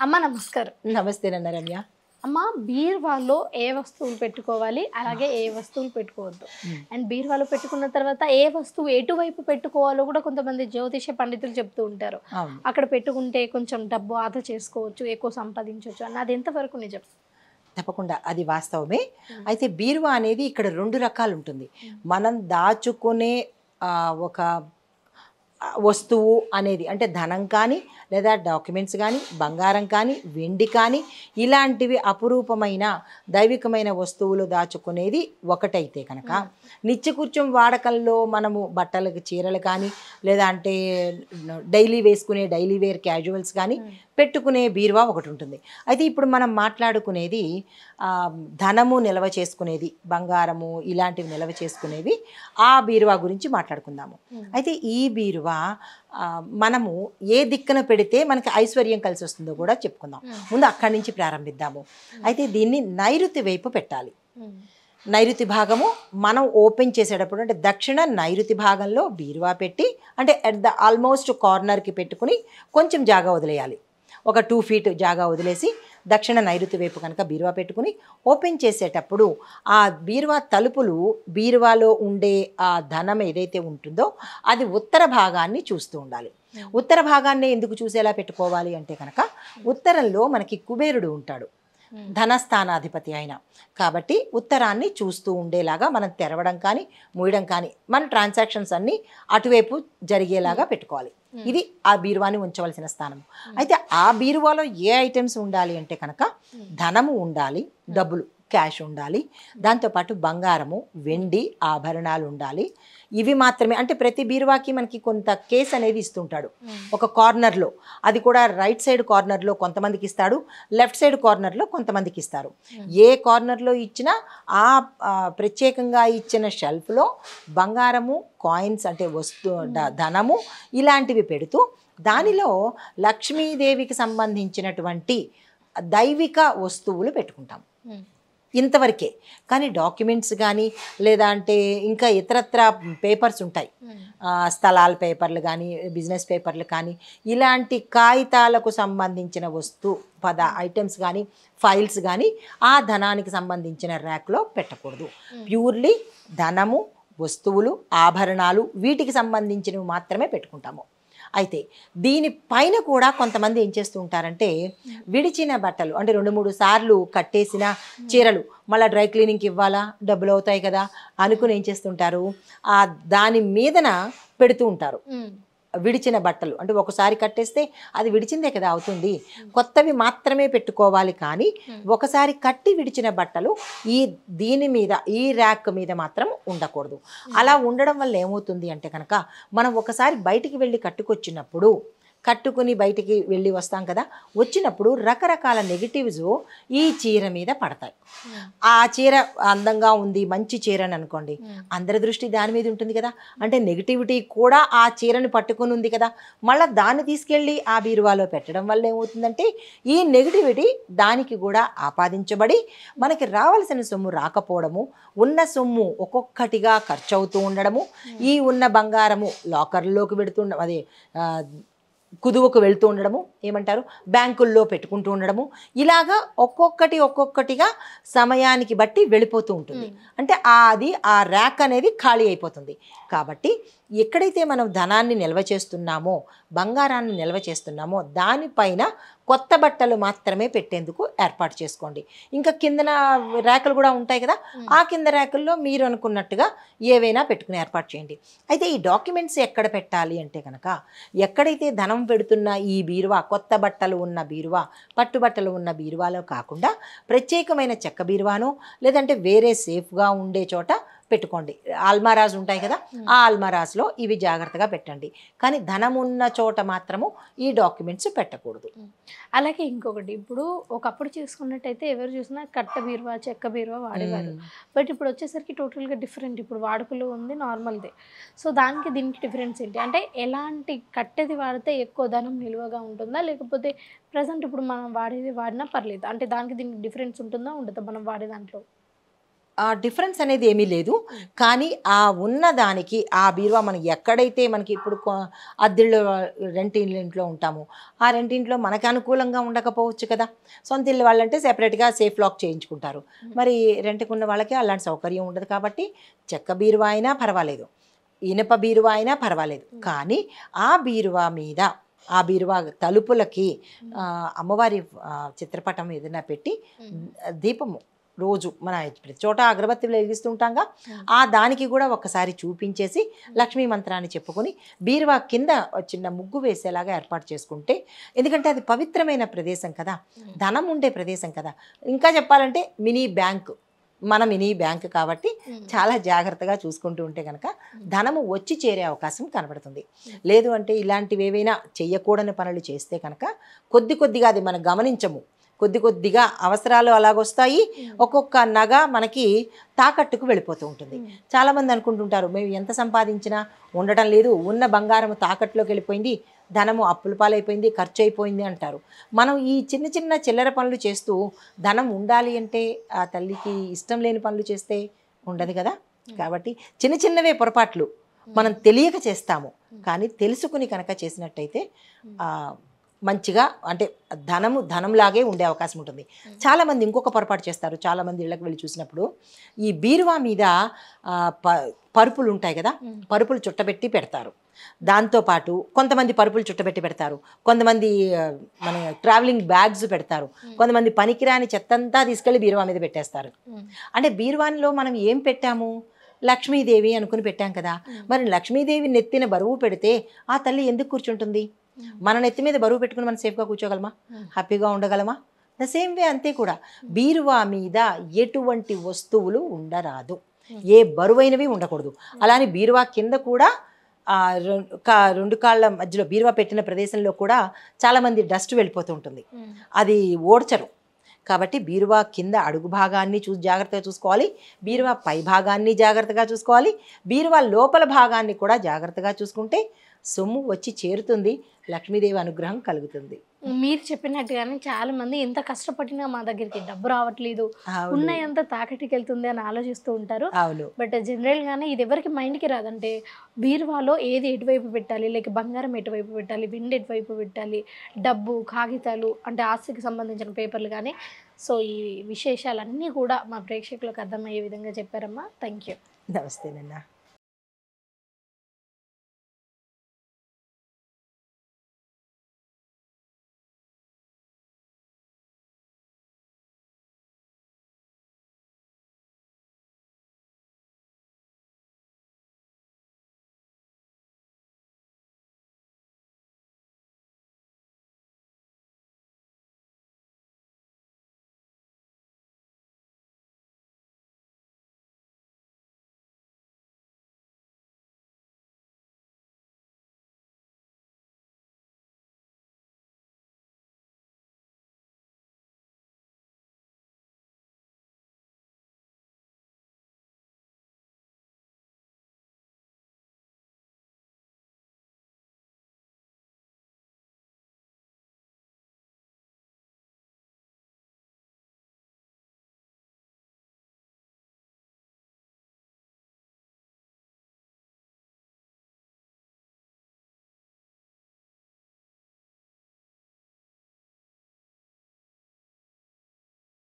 అమ్మ నమస్కారం. నమస్తేనన్న రమ్య. అమ్మ బీరువాలో ఏ వస్తువులు పెట్టుకోవాలి? అలాగే ఏ వస్తువులు పెట్టుకోవద్దు? అండ్ బీరువాలో పెట్టుకున్న తర్వాత ఏ వస్తువు ఎటువైపు పెట్టుకోవాలో కూడా కొంతమంది జ్యోతిష పండితులు చెప్తూ ఉంటారు. అవును. అక్కడ పెట్టుకుంటే కొంచెం డబ్బు ఆదా చేసుకోవచ్చు, ఎక్కువ సంపాదించవచ్చు అని. అది ఎంతవరకు నిజం? తప్పకుండా అది వాస్తవమే. అయితే బీరువా అనేది ఇక్కడ 2 రకాలు ఉంటుంది. మనం దాచుకునే ఒక వస్తువు అనేది అంటే ధనం కానీ, లేదా డాక్యుమెంట్స్ కానీ, బంగారం కానీ, వెండి కానీ, ఇలాంటివి అపురూపమైన దైవికమైన వస్తువులు దాచుకునేది ఒకటైతే కనుక, నిత్యకృత్యం వాడకంలో మనము బట్టలకు చీరలు కానీ, లేదా అంటే డైలీ వేసుకునే డైలీ వేర్ క్యాజువల్స్ కానీ పెట్టుకునే బీరువా ఒకటి ఉంటుంది. అయితే ఇప్పుడు మనం మాట్లాడుకునేది ధనము నిల్వ చేసుకునేది, బంగారము ఇలాంటివి నిల్వ చేసుకునేవి, ఆ బీరువా గురించి మాట్లాడుకుందాము. అయితే ఈ బీరువా మనము ఏ దిక్కున పెడితే మనకి ఐశ్వర్యం కలిసి వస్తుందో కూడా చెప్పుకుందాం. ముందు అక్కడి నుంచి ప్రారంభిద్దాము. అయితే దీన్ని నైరుతి వైపు పెట్టాలి. నైరుతి భాగము మనం ఓపెన్ చేసేటప్పుడు అంటే దక్షిణ నైరుతి భాగంలో బీరువా పెట్టి, అంటే అట్ ద ఆల్మోస్ట్ కార్నర్కి పెట్టుకుని కొంచెం జాగా వదిలేయాలి. ఒక 2 feet జాగా వదిలేసి దక్షిణ నైరుతి వైపు కనుక బీరువా పెట్టుకుని ఓపెన్ చేసేటప్పుడు ఆ బీరువా తలుపులు, బీరువాలో ఉండే ఆ ధనం ఏదైతే ఉంటుందో అది ఉత్తర భాగాన్ని చూస్తూ ఉండాలి. ఉత్తర భాగాన్ని ఎందుకు చూసేలా పెట్టుకోవాలి అంటే కనుక, ఉత్తరంలో మనకి కుబేరుడు ఉంటాడు, ధనస్థానాధిపతి అయిన. కాబట్టి ఉత్తరాన్ని చూస్తూ ఉండేలాగా మనం తెరవడం కానీ, మూయడం కానీ, మన ట్రాన్సాక్షన్స్ అన్నీ అటువైపు జరిగేలాగా పెట్టుకోవాలి. ఇది ఆ బీరువాని ఉంచవలసిన స్థానం. అయితే ఆ బీరువాలో ఏ ఐటమ్స్ ఉండాలి అంటే కనుక, ధనము ఉండాలి, డబ్బులు క్యాష్ ఉండాలి, దాంతోపాటు బంగారము, వెండి ఆభరణాలు ఉండాలి. ఇవి మాత్రమే. అంటే ప్రతి బీరువాకి మనకి కొంత కేస్ అనేది ఇస్తుంటాడు ఒక కార్నర్లో. అది కూడా రైట్ సైడ్ కార్నర్లో కొంతమందికి ఇస్తాడు, లెఫ్ట్ సైడ్ కార్నర్లో కొంతమందికి ఇస్తారు. ఏ కార్నర్లో ఇచ్చినా ఆ ప్రత్యేకంగా ఇచ్చిన షెల్ఫ్లో బంగారము, కాయిన్స్ అంటే ధనము ఇలాంటివి పెడుతూ, దానిలో లక్ష్మీదేవికి సంబంధించినటువంటి దైవిక వస్తువులు పెట్టుకుంటాం. ఇంతవరకే. కానీ డాక్యుమెంట్స్ కానీ, లేదా అంటే ఇంకా ఇతరత్ర పేపర్స్ ఉంటాయి, స్థలాల పేపర్లు కానీ, బిజినెస్ పేపర్లు కానీ, ఇలాంటి కాగితాలకు సంబంధించిన ఐటమ్స్ కానీ, ఫైల్స్ కానీ ఆ ధనానికి సంబంధించిన ర్యాక్లో పెట్టకూడదు. ప్యూర్లీ ధనము, వస్తువులు, ఆభరణాలు వీటికి సంబంధించినవి మాత్రమే పెట్టుకుంటాము. అయితే దీనిపైన కూడా కొంతమంది ఏం చేస్తూ ఉంటారంటే, విడిచిన బట్టలు అంటే 2-3 సార్లు కట్టేసిన చీరలు మళ్ళీ డ్రై క్లీనింగ్కి ఇవ్వాలా, డబ్బులు అవుతాయి కదా అనుకుని ఏం చేస్తుంటారు, దాని మీదన పెడుతూ ఉంటారు. విడిచిన బట్టలు అంటే ఒకసారి కట్టేస్తే అది విడిచిందే కదా అవుతుంది, కొత్తవి మాత్రమే పెట్టుకోవాలి. కానీ ఒకసారి కట్టి విడిచిన బట్టలు దీని మీద, ఈ ర్యాక్ మీద మాత్రం ఉండకూడదు. అలా ఉండడం వల్ల ఏమవుతుంది అంటే కనుక, మనం ఒకసారి బయటికి వెళ్ళి కట్టుకుని బయటికి వెళ్ళి వస్తాం కదా, వచ్చినప్పుడు రకరకాల నెగిటివ్స్ ఈ చీర మీద పడతాయి. ఆ చీర అందంగా ఉంది, మంచి చీర అని అనుకోండి, అందరి దృష్టి దాని మీద ఉంటుంది కదా, అంటే నెగిటివిటీ కూడా ఆ చీరని పట్టుకుని ఉంది కదా, మళ్ళీ దాన్ని తీసుకెళ్ళి ఆ బీరువాలో పెట్టడం వల్ల ఏమవుతుందంటే, ఈ నెగిటివిటీ దానికి కూడా ఆపాదించబడి మనకి రావాల్సిన సొమ్ము రాకపోవడము, ఉన్న సొమ్ము ఒక్కొక్కటిగా ఖర్చు అవుతూ ఉండడము, ఈ ఉన్న బంగారము లాకర్లోకి పెడుతుండడం, అదే కుదువుకు వెళ్తూ ఉండడము, ఏమంటారు బ్యాంకుల్లో పెట్టుకుంటూ ఉండడము, ఇలాగా ఒక్కొక్కటిగా సమయానికి బట్టి వెళ్ళిపోతూ ఉంటుంది. అంటే ఆ ర్యాక్ అనేది ఖాళీ అయిపోతుంది. కాబట్టి ఎక్కడైతే మనం ధనాన్ని నిల్వ చేస్తున్నామో, బంగారాన్ని నిల్వ చేస్తున్నామో, దానిపైన కొత్త బట్టలు మాత్రమే పెట్టేందుకు ఏర్పాటు చేసుకోండి. ఇంకా కిందన ర్యాకులు కూడా ఉంటాయి కదా, ఆ కింద ర్యాకుల్లో మీరు అనుకున్నట్టుగా ఏవైనా పెట్టుకుని ఏర్పాటు చేయండి. అయితే ఈ డాక్యుమెంట్స్ ఎక్కడ పెట్టాలి అంటే కనుక, ఎక్కడైతే ధనం పెడుతున్న ఈ బీరువా, కొత్త బట్టలు ఉన్న బీరువా, పట్టుబట్టలు ఉన్న బీరువాలో కాకుండా ప్రత్యేకమైన చెక్క బీరువానో, లేదంటే వేరే సేఫ్గా ఉండే చోట పెట్టుకోండి. అల్మారాస్ ఉంటాయి కదా, ఆ అల్మారాస్లో ఇవి జాగ్రత్తగా పెట్టండి. కానీ ధనం ఉన్న చోట మాత్రము ఈ డాక్యుమెంట్స్ పెట్టకూడదు. అలాగే ఇంకొకటి, ఇప్పుడు ఒకప్పుడు చూసుకున్నట్టయితే ఎవరు చూసినా కట్ట బీరువా, చెక్క బీరువా వాడేవారు. బట్ ఇప్పుడు వచ్చేసరికి టోటల్గా డిఫరెంట్. ఇప్పుడు వాడుకలో ఉంది నార్మల్దే. సో దానికి దీనికి డిఫరెన్స్ ఏంటి? అంటే ఎలాంటి కట్టెది వాడితే ఎక్కువ ధనం నిల్వగా ఉంటుందా, లేకపోతే ప్రజెంట్ ఇప్పుడు మనం వాడినా పర్లేదు, అంటే దానికి దీనికి డిఫరెన్స్ ఉంటుందా ఉండదా మనం వాడే దాంట్లో? ఆ డిఫరెన్స్ అనేది ఏమీ లేదు. కానీ ఆ ఉన్న దానికి ఆ బీరువా మనం ఎక్కడైతే మనకి ఇప్పుడు అద్దెళ్ళు రెంట్ ఇంట్లో ఉంటాము, ఆ రెంటింట్లో మనకు అనుకూలంగా ఉండకపోవచ్చు కదా. సొంత ఇల్లు వాళ్ళంటే సెపరేట్గా సేఫ్ లాక్ చేయించుకుంటారు. మరి రెంట్కున్న వాళ్ళకి అలాంటి సౌకర్యం ఉండదు. కాబట్టి చెక్క బీరువా అయినా పర్వాలేదు, ఇనప బీరువా అయినా పర్వాలేదు. కానీ ఆ బీరువా మీద ఆ బీరువా తలుపులకి అమ్మవారి చిత్రపటం ఏదైనా పెట్టి దీపము రోజు మన ప్రతి చోట అగరబత్తి వెలిగిస్తుంటాంగా, ఆ దానికి కూడా ఒక్కసారి చూపించేసి లక్ష్మీ మంత్రాన్ని చెప్పుకొని బీరువా కింద చిన్న ముగ్గు వేసేలాగా ఏర్పాటు చేసుకుంటే, ఎందుకంటే అది పవిత్రమైన ప్రదేశం కదా, ధనం ఉండే ప్రదేశం కదా. ఇంకా చెప్పాలంటే మినీ బ్యాంకు, మన మినీ బ్యాంక్ కాబట్టి చాలా జాగ్రత్తగా చూసుకుంటూ ఉంటే కనుక ధనము వచ్చి చేరే అవకాశం కనబడుతుంది. లేదు అంటే ఇలాంటివి ఏవైనా చెయ్యకూడని పనులు చేస్తే కనుక కొద్దిగా అది మనం గమనించము, కొద్దిగా అవసరాలు అలాగొస్తాయి. ఒక్కొక్క నగ మనకి తాకట్టుకు వెళ్ళిపోతూ ఉంటుంది. చాలామంది అనుకుంటుంటారు మేము ఎంత సంపాదించినా ఉండటం లేదు, ఉన్న బంగారం తాకట్టులోకి వెళ్ళిపోయింది, ధనము అప్పుల పాలైపోయింది, ఖర్చు అయిపోయింది అంటారు. మనం ఈ చిన్న చిల్లర పనులు చేస్తూ ధనం ఉండాలి అంటే ఆ తల్లికి ఇష్టం లేని పనులు చేస్తే ఉండదు కదా. కాబట్టి చిన్నవే పొరపాట్లు మనం తెలియక చేస్తాము, కానీ తెలుసుకుని కనుక చేసినట్టయితే మంచిగా అంటే ధనంలాగే ఉండే అవకాశం ఉంటుంది. చాలామంది ఇంకొక పొరపాటు చేస్తారు. చాలామంది ఇళ్ళకి వెళ్ళి చూసినప్పుడు ఈ బీరువా మీద పరుపులు ఉంటాయి కదా, పరుపులు చుట్టబెట్టి పెడతారు. దాంతోపాటు కొంతమంది పరుపులు చుట్టబెట్టి పెడతారు, కొంతమంది మన ట్రావెలింగ్ బ్యాగ్స్ పెడతారు, కొంతమంది పనికిరాని చెత్తంతా తీసుకెళ్ళి బీరువా మీద పెట్టేస్తారు. అంటే బీరువాలో మనం ఏం పెట్టాము, లక్ష్మీదేవి అనుకుని పెట్టాం కదా. మరి లక్ష్మీదేవి నెత్తిన బరువు పెడితే ఆ తల్లి ఎందుకు కూర్చుంటుంది? మన నెత్తి మీద బరువు పెట్టుకుని మనం సేఫ్గా కూర్చోగలమా, హ్యాపీగా ఉండగలమా? ద సేమ్ వే అంతే కూడా బీరువా మీద ఎటువంటి వస్తువులు ఉండరాదు, ఏ బరువైనవి ఉండకూడదు. అలానే బీరువా కింద కూడా రెండు కాళ్ళ మధ్యలో బీరువా పెట్టిన ప్రదేశంలో కూడా చాలామంది డస్ట్ వెళ్ళిపోతూ ఉంటుంది, అది ఓడ్చరు. కాబట్టి బీరువా కింద అడుగు భాగాన్ని జాగ్రత్తగా చూసుకోవాలి, బీరువా పై భాగాన్ని జాగ్రత్తగా చూసుకోవాలి, బీరువా లోపల భాగాన్ని కూడా జాగ్రత్తగా చూసుకుంటే సొమ్ము వచ్చి చేరుతుంది, లక్ష్మీదేవి అనుగ్రహం కలుగుతుంది. మీరు చెప్పినట్టుగానే చాలా మంది ఎంత కష్టపడినా మా దగ్గరికి డబ్బు రావట్లేదు, ఉన్నాయంత తాకటికి వెళ్తుంది అని ఆలోచిస్తూ ఉంటారు. బట్ జనరల్గానే ఇది ఎవరికి మైండ్కి రాదంటే బీరువాలో ఏది ఎటువైపు పెట్టాలి, లేక బంగారం ఎటువైపు పెట్టాలి, వెండి ఎటువైపు పెట్టాలి, డబ్బు కాగితాలు అంటే ఆస్తికి సంబంధించిన పేపర్లు కానీ. సో ఈ విశేషాలన్నీ కూడా మా ప్రేక్షకులకు అర్థమయ్యే విధంగా చెప్పారమ్మా. Thank you. నమస్తే నాన్న.